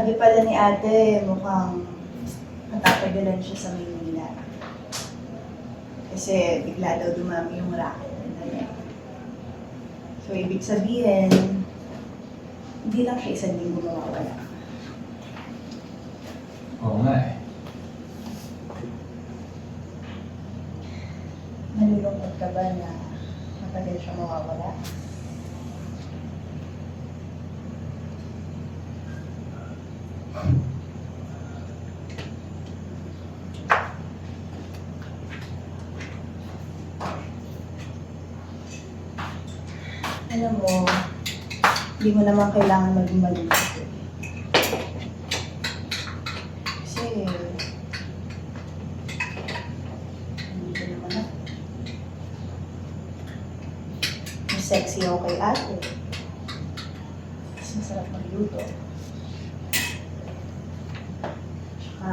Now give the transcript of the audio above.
Sabi pala ni ate, mukhang matapagalan siya sa Maynila. Kasi bigla daw dumami yung racket niya. So, ibig sabihin, hindi lang siya isang linggo mawawala. Oo nga eh. Nalulungkot ka ba na matagal siya mawawala? Alam mo, hindi mo naman kailangan maging malungkot eh. Kasi, hindi ko naman ako. Mas sexy ako kay ate. Mas masarap magluto. Tsaka,